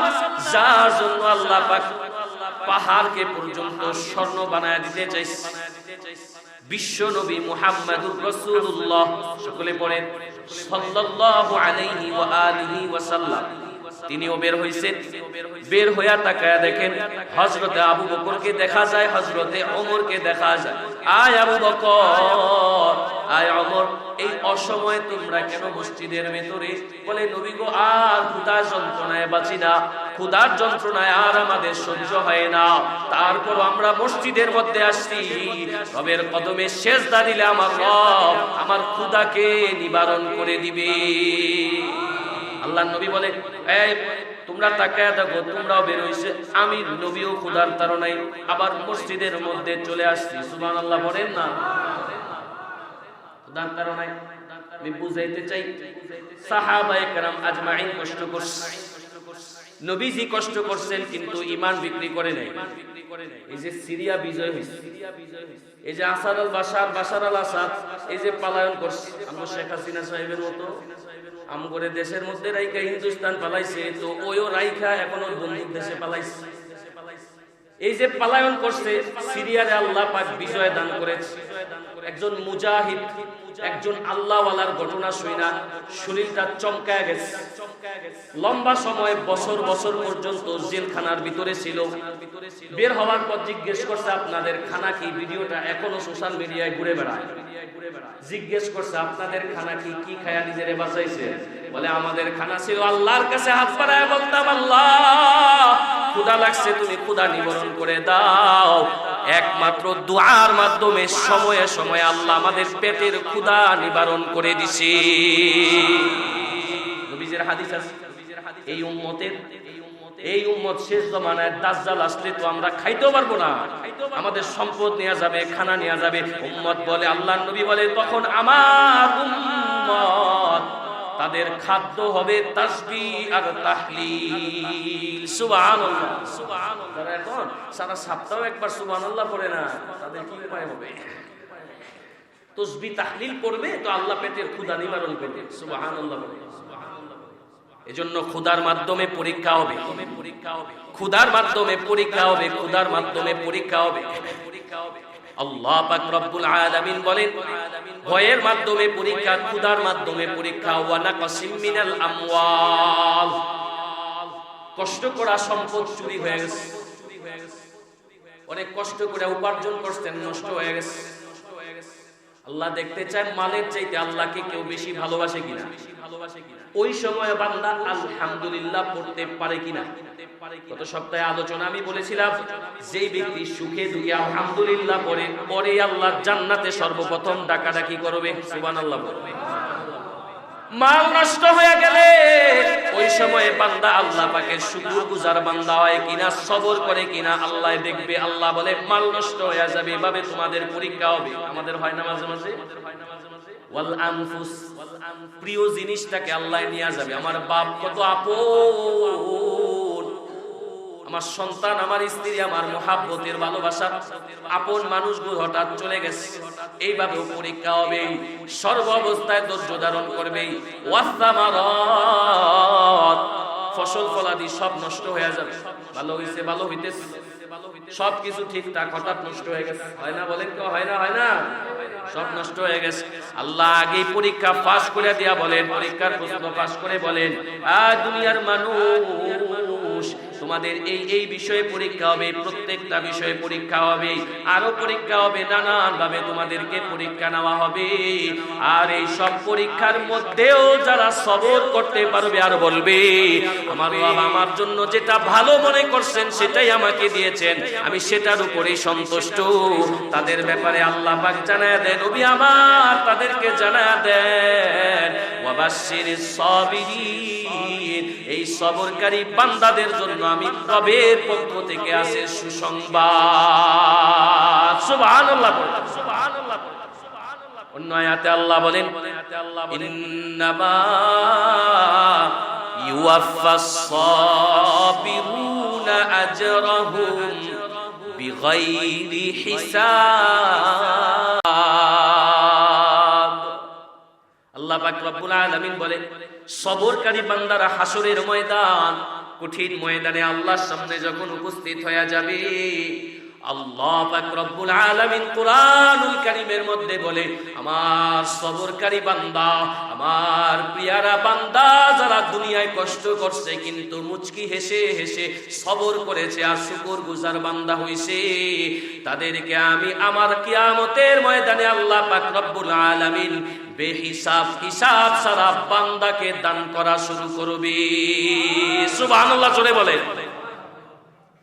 Speaker 1: যার জন্য আল্লাহ পাক পাহাড়কে পর্যন্ত স্বর্ণ বানায় দিতে চাইছে, বিশ্ব নবী মুহাম্মদুর রাসূলুল্লাহ, সকলে পড়েন সাল্লাল্লাহু আলাইহি ওয়া আলিহি ওয়াসাল্লাম। তিনিও বের হইছেন। বের হইয়া তাকায়া দেখেন হযরতে আবু বকরকে দেখা যায়, হযরতে ওমরকে দেখা যায়। আয় আবু বকর, আয় ওমর, এই অসময়ে তোমরা কেন মসজিদের ভেতরে? বলে নবী গো, আর ক্ষুধার যন্ত্রণায় বাঁচি না, ক্ষুধার যন্ত্রণায় আর আমাদের সহ্য হয় না, তারপর আমরা মসজিদের মধ্যে আসছি রবের কদমে সেজদা দিলে আমার রব আমার ক্ষুধাকে নিবারণ করে দিবে। আল্লাহর নবী বলে, এই তোমরা তাকায়া দেখো, তোমরাও বের হইছে, আমি নবীও ক্ষুধার তাড়নায় আবার মসজিদের মধ্যে চলে আসছি। সুবহানাল্লাহ বলেন না? ক্ষুধার তাড়নায় আমি বুঝাইতে চাই, সাহাবায়ে কেরাম আজমাইন কষ্ট করছে, নবীজি কষ্ট করছেন, কিন্তু ঈমান বিক্রি করে নাই। এই যে সিরিয়া বিজয় হইছে, এই যে বাশার আল আসাদ এই যে পলায়ন করছে, আমরা শেখ হাসিনা সাহেবের মতো আমগরে দেশের মধ্যে রাইখা হিন্দুস্তান পালাইছে, তো ওইও রাইখা এখনো বন্ধুর দেশে পালাইছে। এই যে পলায়ন করছে, সিরিয়ারে আল্লাহ পাক বিজয় দান করেছে। একজন মুজাহিদ, একজন আল্লাহওয়ালার ঘটনা শুনা শরীরটা চমকায় গেছে। লম্বা সময় বছর বছর পর্যন্ত জেলখানার ভিতরে ছিল। বের হওয়ার পর জিজ্ঞেস করছে, আপনাদের খানা কি? ভিডিওটা এখনো সোশ্যাল মিডিয়ায় ঘুরে বেড়ায়। জিজ্ঞেস করছে, আপনাদের খানা কি? কি খায়া নিজেরে বাঁচাইছে? বলে, আমাদের খানা ছিল আল্লাহর কাছে হাত বাড়ায় বলতাম, আল্লাহ ক্ষুধা লাগছে, তুমি ক্ষুধা নিবারণ করে দাও। একমাত্র দুআর মাধ্যমে সময়ে সময়ে আল্লাহ আমাদের পেটের ক্ষুধা নিবারণ করে দিছে। নবীজির হাদিস আছে, এই উম্মত শেষ জমানায় দাজ্জাল আসলে তো আমরা খাইতেও পারবো না, আমাদের সম্পদ নেওয়া যাবে, খানা নেওয়া যাবে। উম্মত বলে, আল্লাহর নবী বলে, তখন আমার উম্মত তাদের খাদ্য হবে তাসবিহ আর তাহলিল। সুবহানাল্লাহ, সুবহানাল্লাহ। তারা এখন সারা সপ্তাহ একবার সুবহানাল্লাহ পড়ে না, তাদের কি উপায় হবে? তাসবিহ তাহলিল করবে তো আল্লাহ পেটের ক্ষুধা নিবারণ করবে। সুবহানাল্লাহ। এজন্য ক্ষুধার মাধ্যমে পরীক্ষা হবে, ক্ষুধার মাধ্যমে পরীক্ষা হবে, ক্ষুধার মাধ্যমে পরীক্ষা হবে। আল্লাহ পাক রব্বুল আলামিন বলেন, ভয়ের মাধ্যমে পরীক্ষা, ক্ষুধার মাধ্যমে পরীক্ষা। ওয়া নাকাসিম মিনাল আমওয়াল, কষ্ট করা সম্পদ চুরি হয়ে গেছে, অনেক কষ্ট করে উপার্জন করতেন, নষ্ট হয়ে গেছে। আল্লাহ দেখতে চায় মালের চাইতে আল্লাহকে কেউ বেশি ভালোবাসে কিনা। ওই সময় বান্দা আলহামদুলিল্লাহ পড়তে পারে কিনা। গত সপ্তাহে আলোচনা আমি বলেছিলাম, যেই ব্যক্তি সুখে দুঃখে আলহামদুলিল্লাহ পড়ে, পরে আল্লাহ জান্নাতে সর্বপ্রথম ডাকাডাকি করবে। সুবহানাল্লাহ বলবে। মাল নষ্ট হয়ে গেলে ওই সময়ে বান্দা আল্লাহ পাকের শুকরগুজার বান্দা হয় কিনা, সবর করে কিনা আল্লাহ দেখবে। আল্লাহ বলে, মাল নষ্ট হয়ে যাবে, এভাবে তোমাদের পরীক্ষা হবে। আমাদের হয় না মাঝে মাঝে, ওয়াল আনফুস, প্রিয় জিনিসটাকে আল্লাহ নিয়ে যাবে। আমার বাপ কত আপন, আমার সন্তান, আমার স্ত্রী, আমার মুহাব্বতের ভালোবাসা, আপন মানুষগুলো হঠাৎ চলে গেছে। এইভাবেও পরীক্ষা হবে। সর্ব অবস্থায় ধৈর্য ধারণ করবে। ওয়াসসামারাত, ফসল ফলাদি সব নষ্ট হয়ে যাবে। ভালো হইছে, ভালো হইতেছে, সবকিছু ঠিকঠাক, হঠাৎ নষ্ট হয়ে গেছে। হয় না বলেন কেউ? হয় না? হয় না? সব নষ্ট হয়ে গেছে। আল্লাহ আগে পরীক্ষা পাস করে দিয়া বলেন, পরীক্ষার প্রশ্ন পাস করে বলেন, দুনিয়ার মানুষ, তোমাদের এই বিষয়ে পরীক্ষা হবে, প্রত্যেকটা বিষয়ে পরীক্ষা হবে, আরো পরীক্ষা হবে, নানান ভাবে তোমাদেরকে পরীক্ষা নেওয়া হবে। আর এই সব পরীক্ষার মধ্যেও যারা সবর করতে পারবে আর বলবে, আমার রব আমার জন্য যেটা ভালো মনে করছেন সেটাই আমাকে দিয়েছেন, আমি সেটার উপরেই সন্তুষ্ট, তাদের ব্যাপারে আল্লাহ পাক জানায়া দেন, নবী আমার তাদেরকে জানায়া দেন, ওয়াবাশশিরিস সাবিরিন, এই সবরকারী বান্দাদের জন্য আমি রবের পক্ষ থেকে আছে সুসংবাদ। সুবহানাল্লাহ, সুবহানাল্লাহ। অন্য আয়াতে আল্লাহ বলেন, ইন্নামা ইউওয়াফাস সাবিরুনা আজরাহুম বিগাইরি হিসাব। আল্লাহ পাক রব্বুল আলামিন বলেন, সবরকারী বান্দারা হাসরের ময়দান, কঠিন ময়দানে আল্লাহর সামনে যখন উপস্থিত হয়ে যাবে, আল্লাহ পাক রব্বুল আলামিন কুরআনুল কারীমের মধ্যে বলে, আমার সবরকারী বান্দা, আমার প্রিয়ারা বান্দা যারা দুনিয়ায় কষ্ট করছে কিন্তু মুচকি হেসে হেসে সবর করেছে আর শুকরগুজার বান্দা হইছে, তাদেরকে আমি আমার কিয়ামতের ময়দানে আল্লাহ পাক রব্বুল আলামিন বেহিসাব হিসাব ছাড়া বান্দাকে দান করা শুরু করবে। সুবহানাল্লাহ জোরে বলে।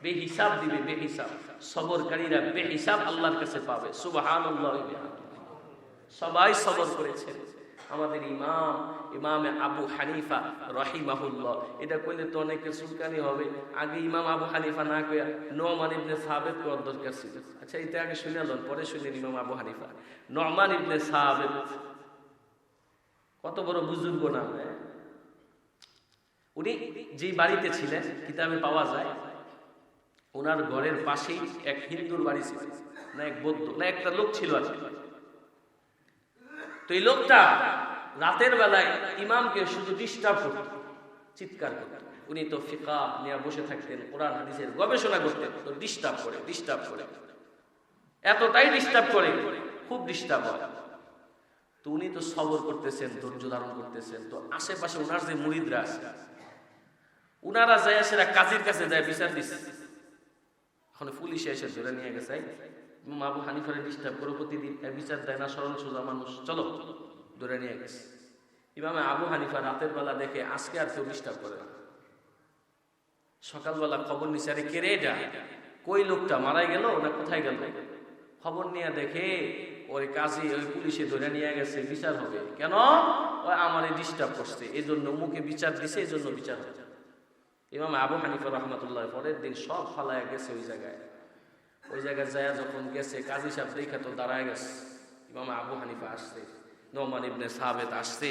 Speaker 1: বেহিসাব দিবে, বেহিসাব। সবরকারীরা বেহিসাব আল্লাহর কাছে পাবে। সুবহানাল্লাহ। সবাই সবর করেছেন। আমাদের ইমামে আবু হানিফা রাহিমাহুল্লাহ, এটা কইলে তো অনেকের চুলকানি হবে। আগে ইমাম আবু হানিফা না কইয়া নোমান ইবনে সাবিত করার দরকার ছিল। আচ্ছা, এটা আগে শুনে লন, পরে শুনেন ইমাম আবু হানিফা। নোমান ইবনে সাবিত কত বড় বুজুর্গ না। উনি যে বাড়িতে ছিলেন, কিতাবে পাওয়া যায়, ওনার ঘরের পাশেই এক হিন্দুর বাড়ি ছিল, না এক বৌদ্ধ, না একটা লোক ছিল আর কি। তো এই লোকটা রাতের বেলায় ইমামকে শুধু ডিস্টার্ব করত, চিৎকার করত। উনি তো ফিকহ নিয়ে বসে থাকতেন, কোরআন হাদিসের গবেষণা করতেন, তো ডিস্টার্ব করে এতটাই ডিস্টার্ব করে, খুব ডিস্টার্ব হয়। তো উনি তো সবর করতেছেন, ধৈর্য ধারণ করতেছেন। তো আশেপাশে ওনার যে মুরিদরা আছে, উনারা যায় সেরা কাজীর কাছে যায় বিচার দিচ্ছে। এখন পুলিশে এসে ধরে নিয়ে গেছে, ইমাম আবু হানিফারে ডিস্টার্ব করে প্রতিদিন, বিচার দেয় না, সরল সোজা মানুষ, চলো ধরে নিয়ে গেছে। ইমামে আবু হানিফা রাতের বেলা দেখে আজকে আর কেউ ডিস্টার্ব করে না। সকালবেলা খবর নিছে, আরে কে রে এটা, কই লোকটা মারা গেল না কোথায় গেল? খবর নিয়ে দেখে ওই কাজী, ওই পুলিশে ধরে নিয়ে গেছে, বিচার হবে। কেন? ওই আমারে ডিস্টার্ব করছে, এই জন্য মুখে বিচার দিছে, এই জন্য বিচার হবে। ইমাম আবু হানিফা রহমতুল্লাহ পরের দিন সব ফালায় গেছে ওই জায়গায় যায় যখন গেছে, কাজী সাহেব দেখা তো দাঁড়ায় গেছে। ইমাম আবু হানিফা আসছে, নোমান ইবনে সাবিত আসছে,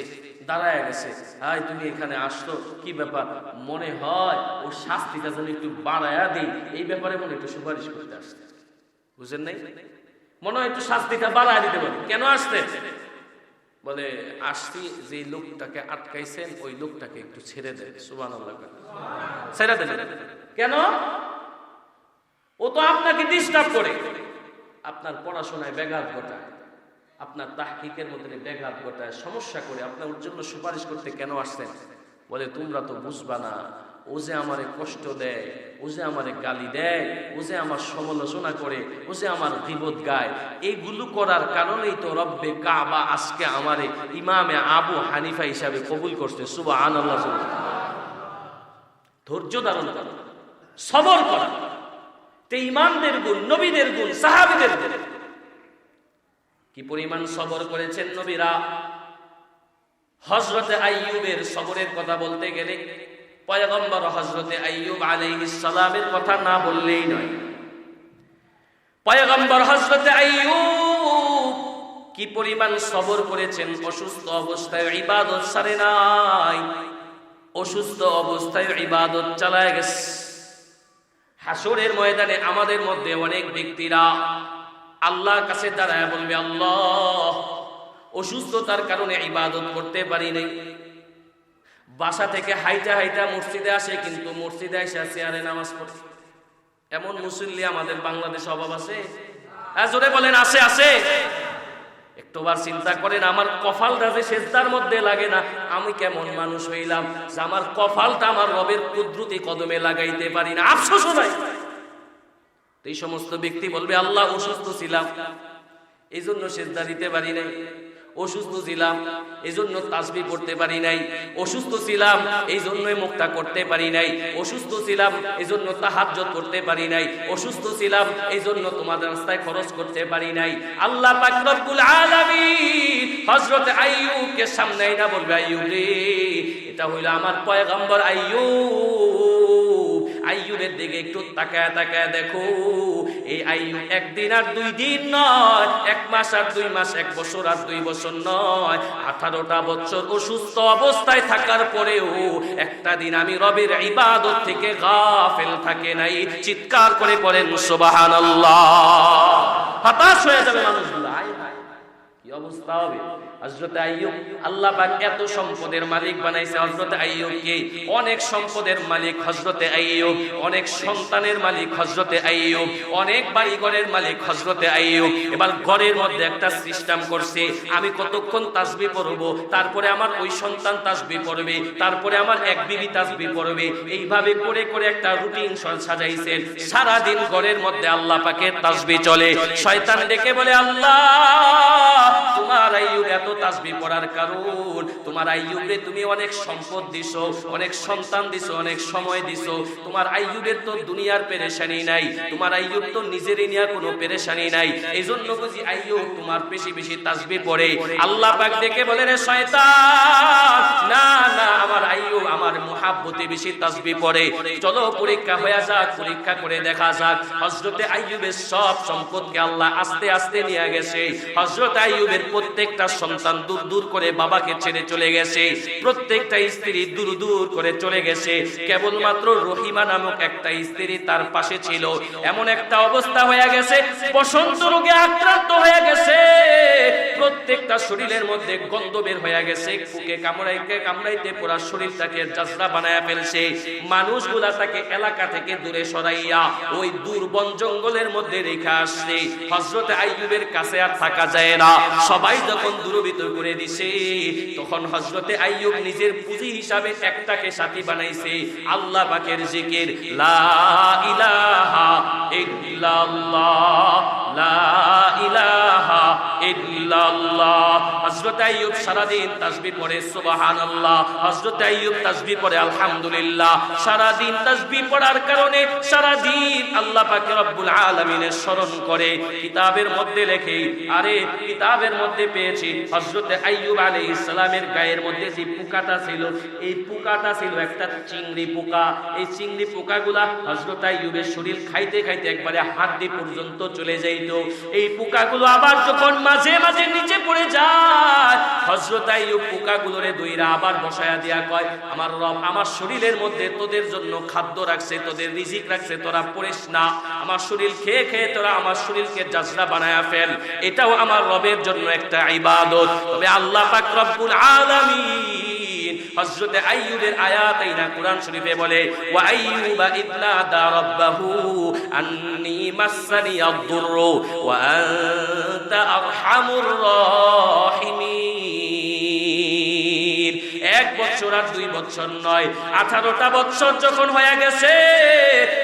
Speaker 1: দাঁড়ায় গেছে। হাই, তুমি এখানে আসছো, কি ব্যাপার? মনে হয় ও শাস্তিটা যেন একটু বাড়ায়া দিই, এই ব্যাপারে মনে একটু সুপারিশ করতে আসছে। বুঝেন নাই? মনে হয় একটু শাস্তিটা বাড়ায় দিতে পারি। কেন আসতে? বলে, আসছি যে লোকটাকে আটকাইছেন ওই লোকটাকে একটু ছেড়ে দেন। সুবহানাল্লাহ। ছেড়ে দেন কেন? ও তো আপনাকে ডিস্টার্ব করে, আপনার পড়াশোনায় ব্যাঘাত ঘটায়, আপনার তাহকিকের মধ্যে ব্যাঘাত ঘটায়, সমস্যা করে। আপনার ওর জন্য সুপারিশ করতে কেন আসছেন? বলে, তোমরা তো বুঝবা না, ও যে আমারে কষ্ট দেয়, ও যে আমারে গালি দেয়, ও যে আমার সমালোচনা করে, ও যে আমার গীবত গায়, এইগুলো করার কারণেই তো রব্বে কাবা আজকে আমারে ইমামে আবু হানিফা হিসাবে কবুল করছে। সুবহানাল্লাহ। ধৈর্য ধারণ করা, সবর করা, তে ইমামদের গুণ, নবীদের গুণ, সাহাবীদের গুণ। কি পরিমাণ সবর করেছেন নবীরা। হযরতে আইয়ুবের সবরের কথা বলতে গেলে পয়গম্বর হযরতে আইয়ুব আলাইহিস সালামের কথা না বললেই নয়। পয়গম্বর হযরতে আইয়ুব কি পরিমাণ সবর করেছেন। অসুস্থ অবস্থায় ইবাদত ছাড়ে নাই, অসুস্থ অবস্থায় ইবাদত চালায় গেছে। হাসরের ময়দানে আমাদের মধ্যে অনেক ব্যক্তিরা আল্লাহর কাছে দাঁড়ায় বলবে, আল্লাহ, অসুস্থতার কারণে ইবাদত করতে পারি নাই। বাসা থেকে হাইটা মসজিদে আসে, কিন্তু মসজিদে এসে চেয়ারে নামাজ পড়ে। এমন মুসল্লি আমাদের বাংলাদেশে অভাব আছে? জোরে বলেন, আছে আছে। একটুবার চিন্তা করেন, আমার কপালটা যে সেজদার মধ্যে লাগে না, আমি কেমন মানুষ হইলাম যে আমার কপালটা আমার রবের কুদরতি কদমে লাগাইতে পারি না। আফসোস নাই। এই সমস্ত ব্যক্তি বলবে, আল্লাহ, অসুস্থ ছিলাম এই জন্য সেজদা দিতে পারি নাই, অসুস্থ ছিলাম এই জন্য তাসবিহ পড়তে পারি নাই, অসুস্থ ছিলাম এই জন্যই মুক্তা করতে পারি নাই, অসুস্থ ছিলাম এই জন্য তাহাজ্জুদ করতে পারি নাই, অসুস্থ ছিলাম এই জন্য তোমাদের রাস্তায় খরচ করতে পারি নাই। আল্লাহ পাক রব্বুল আলামিন হযরত আইয়ুবকে সামনে আইনা বলবে, আইয়ুব রে, এটা হইল আমার পয়গম্বর আইয়ুব। আইয়ুবের দিকে একটু তাকায় দেখো, এই আইয়ুব একদিন আর 2 দিন নয়, 1 মাস আর 2 মাস, 1 বছর আর 2 বছর নয়, 18টা বছর অসুস্থ অবস্থায় থাকার পরেও একটা দিন আমি রবের ইবাদত থেকে গাফেল থাকে নাই। চিৎকার করে পড়েন সুবহানাল্লাহ। হতাশ হয়ে যাবে মানুষগুলো, হায় হায় কি অবস্থা হবে। হযরত আইয়ুব আল্লাহ পাক এত সম্পদের মালিক বানাইছে হযরত আইয়ুবকে, অনেক সম্পদের মালিক হযরত আইয়ুব, অনেক সন্তানের মালিক হযরত আইয়ুব, অনেক বাড়িঘরের মালিক হযরত আইয়ুব। এবার ঘরের মধ্যে একটা সিস্টেম করছে, আমি কতক্ষণ তাসবিহ পড়ব, তারপরে আমার ওই সন্তান তাসবিহ পড়বে, তারপরে আমার এক বিবি তাসবিহ পড়বে, এইভাবে করে করে একটা রুটিন সাজাইছেন। সারা দিন ঘরের মধ্যে আল্লাহ পাকের তাসবিহ চলে। শয়তান ডেকে বলে, আল্লাহ তোমার আইয়ুব এত তাসবিহ পড়ার কারণ, তোমার আইয়ুবরে তুমি অনেক সম্পদ দিছো, অনেক সন্তান দিছো, অনেক সময় দিছো, তোমার আইয়ুবের তো দুনিয়ার পেরেশানি নাই, তোমার আইয়ুব তো নিজেরই নিয়ে কোনো পেরেশানি নাই, এইজন্য বুঝি আইয়ুব তোমার বেশি বেশি তাসবিহ পড়ে। আল্লাহ পাক ডেকে বলে, রে শয়তান, না না, আমার আইয়ুব আমার মুহাব্বতে বেশি তাসবিহ পড়ে, চলো পরীক্ষা হয়ে যাক, পরীক্ষা করে দেখা যাক। হযরত আইয়ুবের সব সম্পদকে আল্লাহ আস্তে আস্তে নিয়ে গেছে। হযরত আইয়ুবের প্রত্যেকটা সন্তান দূর দূর করে বাবাকে ছেড়ে চলে গেছে, প্রত্যেকটা স্ত্রী দূর দূর করে চলে গেছে, কেবলমাত্র রহিমা নামক একটা স্ত্রী তার পাশে ছিল। এমন একটা অবস্থা হয়ে গেছে, বসন্ত রোগে আক্রান্ত হয়ে গেছে, প্রত্যেকটা শরীরের মধ্যে গন্ধ বের হয়ে গেছে, ফুকে কামড়াইতে কামড়াইতে পুরো শরীরটাকে জাজরা বানায়া ফেলছে। মানুষগুলা তাকে এলাকা থেকে দূরে সরাইয়া ওই দুর্বন জঙ্গলের মধ্যে রেখে আসছে। হযরত আইয়ুবের কাছে আর থাকা যায় না, সবাই যখন দূরভীত করে দিছে, তখন হযরত আইয়ুব নিজের পুঁজি হিসাবে একটাকে সাথী বানাইছে, আল্লাহ পাকের জিকির, লা ইলাহা ইল্লাল্লাহ, লা ইলাহা ইল্লাল্লাহ। হযরত আইয়ুব সারা দিন তাসবিহ পড়ে সুবহানাল্লাহ, হযরত আইয়ুব তাসবিহ পড়ে আলহামদুলিল্লাহ। সারা দিন তাসবিহ পড়ার কারণে সারা দিন আল্লাহ পাক রব্বুল আলামিনের স্মরণ করে। কিতাবের মধ্যে লেখে, আরে কিতাবের মধ্যে পেয়েছি হযরত আইয়ুব আলাইহিস সালামের গায়ের মধ্যে যে পোকাটা ছিল, এই পোকাটা ছিল একটা চিংড়ি পোকা। এই চিংড়ি পোকাগুলা হযরত আইয়ুবের শরীর খাইতে খাইতে একবারে হাড়ি পর্যন্ত চলে যাইত। এই পোকাগুলো আবার যখন মাঝে মাঝে নিচে পড়ে যায়, হযরত আইয়ুব পোকাগুলোরে দইরা আবার বসায়া দিয়া কয়, আমার রব আমার শরীরের মধ্যে তোদের জন্য খাদ্য রাখছে, তোদের রিজিক রাখছে, তোরা পড়িস না, আমার শরীর খেয়ে খেয়ে তোরা আমার শরীরকে জাজরা বানায়া ফেল, এটাও আমার রবের জন্য একটা ইবাদত। তবে আল্লাহ পাক রব্বুল আলামিন হযরত আইয়ুবের আয়াত এইনা কোরআন শরীফে বলে, ওয়া আইয়ুবা ইদনাদা রাব্বাহু আন্নী মাসসানিয়াদ দুররু ওয়া আনতা আরহামুর রাহিমিন। 1 বছর আর 2 বছর নয়, 18টা বছর যখন হয়ে গেছে,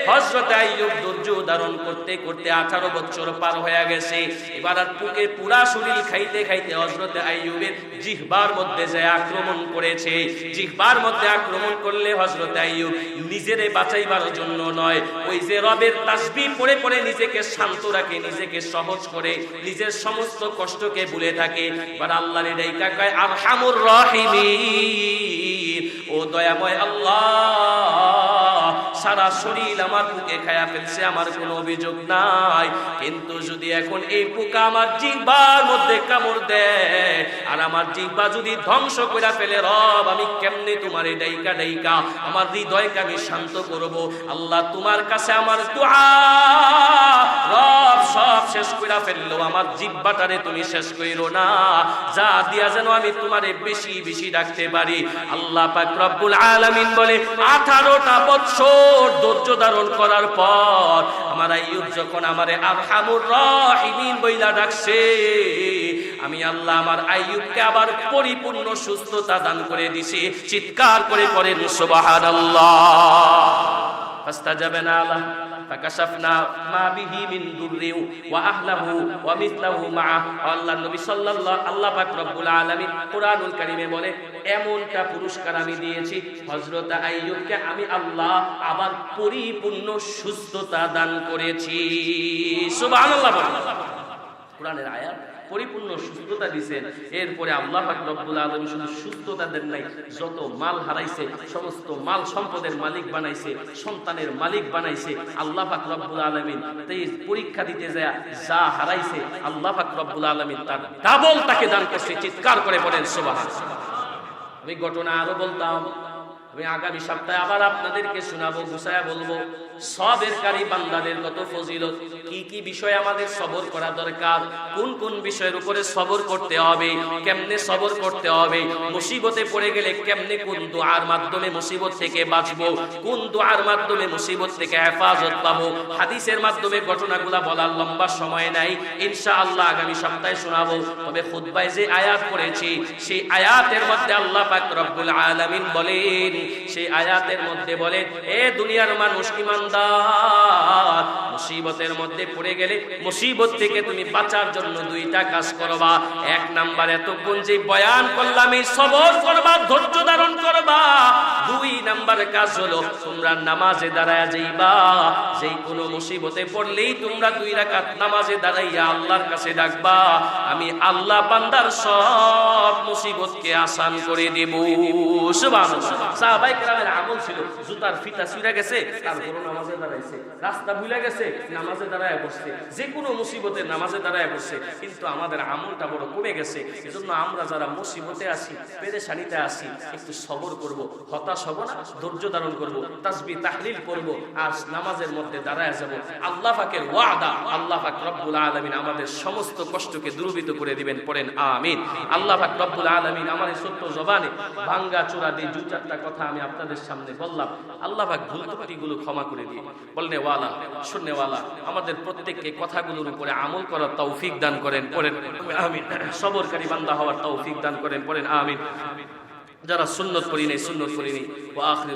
Speaker 1: হযরত আইয়ুব ধৈর্য ধারণ করতে করতে 18 বছর পার হয়ে গেছে। এবার আর পুকে পুরা শরীর খাইতে খাইতে হযরত আইয়ুবের জিহ্বার মধ্যে যে আক্রমণ করেছে। জিহ্বার মধ্যে আক্রমণ করলে হযরত আইয়ুব নিজেরে বাঁচাইবার জন্য নয়, ওই যে রবের তাসবিহ পড়ে পড়ে নিজেকে শান্ত রাখে, নিজেকে সহজ করে, নিজের সমস্ত কষ্টকে ভুলে থাকে। এবার আল্লাহর ডাইকা কয়, আরহামুর রাহিমিন, ও দয়াময় আল্লাহ, সারা শরীর আমার বুকে খায়া ফেলছে, আমার কোনো অভিযোগ নাই, কিন্তু যদি এখন এই পোকা আমার জিহ্বার মধ্যে কামড় দেয় আর আমার জিহ্বা যদি ধ্বংস করে ফেলে, রব আমি কেমনে তোমার এই ডাইকা ডাইকা আমার হৃদয়কে আমি শান্ত করব? আল্লাহ তোমার কাছে আমার দোয়া, রব সব শেষ করে ফেললো, আমার জিহ্বাটারে তুমি শেষ কইরো না, যা দিয়া যেন আমি তোমারে বেশি বেশি ডাকতে পারি। আল্লাহ পাক রব্বুল আলামিন বলে, 18টা বছর ধৈর্য ধারণ করার পর আমার আইয়ুব যখন আমারে আরহামুর রাহিমিন বইলা ডাকছে, আমি আল্লাহ আমার আইয়ুবকে আবার পরিপূর্ণ সুস্থতা দান করে দিছি। চিৎকার করে পড়েন সুবহানাল্লাহ। ফাস্তাজাবনা লাহু ফাকাশাফনা মা বিহি মিন দুররি ওয়া আহলাহু ওয়া মিসলাহু মাআ। আল্লাহ নবী সাল্লাল্লাহু আল্লাহ পাক রব্বুল আলামিন কুরআনুল কারীমে বলে, এমনটা পুরস্কার আমি দিয়েছি হযরত আইয়ুবকে, আমি আল্লাহ আবার পরিপূর্ণ সুস্থতা দান করেছি। সুবহানাল্লাহ বলেন। কুরআনের আয়াত পরিপূর্ণ সুস্থতা দিয়েছেন। এরপরে আল্লাহ পাক রব্বুল আলামিন শুধু সুস্থতা দেন নাই, যত মাল হারাইছে সমস্ত মাল সম্পদের মালিক বানাইছে, সন্তানের মালিক বানাইছে। আল্লাহ পাক রব্বুল আলামিন তাই পরীক্ষা দিতে যায় যা হারাইছে আল্লাহ পাক রব্বুল আলামিন তার ডাবল তাকে দান করছে। চিৎকার করে বলেন সুবহানাল্লাহ। আমি ঘটনা আরো বলতাম, আমি আগামী সপ্তাহে আবার আপনাদেরকে শোনাবো, গুছায়া বলবো। সবরকারী বান্দাদের কত ফজিলত, কি কি বিষয় আমাদের সবর করা দরকার, কোন কোন বিষয়ের উপরে সবর করতে হবে, কেমনে সবর করতে হবে, মুসিবতে পড়ে গেলে কেমনে কোন দুআর মাধ্যমে মুসিবত থেকে বাঁচবো, কোন দুআর মাধ্যমে মুসিবত থেকে হেফাজত পাবো। হাদিসের মাধ্যমে ঘটনাগুলো বলার লম্বা সময় নাই, ইনশাআল্লাহ আগামী সপ্তাহে শোনাবো। তবে খুতবায় যে আয়াত পড়েছি সেই আয়াতের মধ্যে আল্লাহ পাক রব্বুল আলামিন বলেন, সেই আয়াতের মধ্যে বলেন, এ দুনিয়ার মানুষ ইমানদার, মুসিবতের মধ্যে পড়ে গেলে মুসিবত থেকে তুমি বাঁচার জন্য দুইটা কাজ করবা। এক নাম্বার, এতক্ষণ যে বয়ান করলাম এই সবর করবা, ধৈর্য ধারণ করবা। দুই নাম্বার কাজ হলো তোমরা নামাজে দাঁড়ায় যাইবা। যেই কোনো মুসিবতে পড়লেই তোমরা 2 রাকাত নামাজে দাঁড়াইয়া আল্লাহর কাছে ডাকবা, আমি আল্লাহ বান্দার সব মুসিবতকে আসান করে দেব। সুবহানাল্লাহ। সাহাবায়ে কেরামের আমল ছিল, জুতার ফিতা ছিঁড়ে গেছে তারপরও নামাজে দাঁড়াইছে, রাস্তা ভুলে গেছে নামাজে দাঁড়ায় বসছে, যে কোনো মুসিবতে নামাজে দাঁড়ায় বসছে। কিন্তু আমাদের আমলটা বড় কমে গেছে। এজন্য আমরা যারা মুসিবতে আসি, পেরেশানিতে আসি, একটু সবর করব, হতাশ হব না, ধৈর্য ধারণ করব, তাসবিহ তাহলিল করব, আর নামাজের মধ্যে দাঁড়ায় যাব। আল্লাহ পাকের ওয়াদা, আল্লাহ পাক রব্বুল আলামিন আমাদের সমস্ত কষ্টকে দূরীভূত করে দিবেন। পড়েন আমিন। আল্লাহ পাক রব্বুল আলামিন আমার এই ছোট্ট জবানে ভাঙ্গা চূড়া দিয়ে 2-4টা কথা আমি আপনাদের সামনে বললাম, আল্লাহ পাক ভুল ত্রুটিগুলো ক্ষমা করে দিয়ে বলনে ওয়ালা শুননে ওয়ালা আমাদের প্রত্যেককে কথাগুলোর উপরে আমল করার তৌফিক দান করেন। পড়েন আমিন। সবরকারী বান্দা হওয়ার তৌফিক দান করেন। পড়েন আমিন। যারা সুন্নত পড়ি নাই, সুন্নত পড়ি নি। ওয়া আখিরু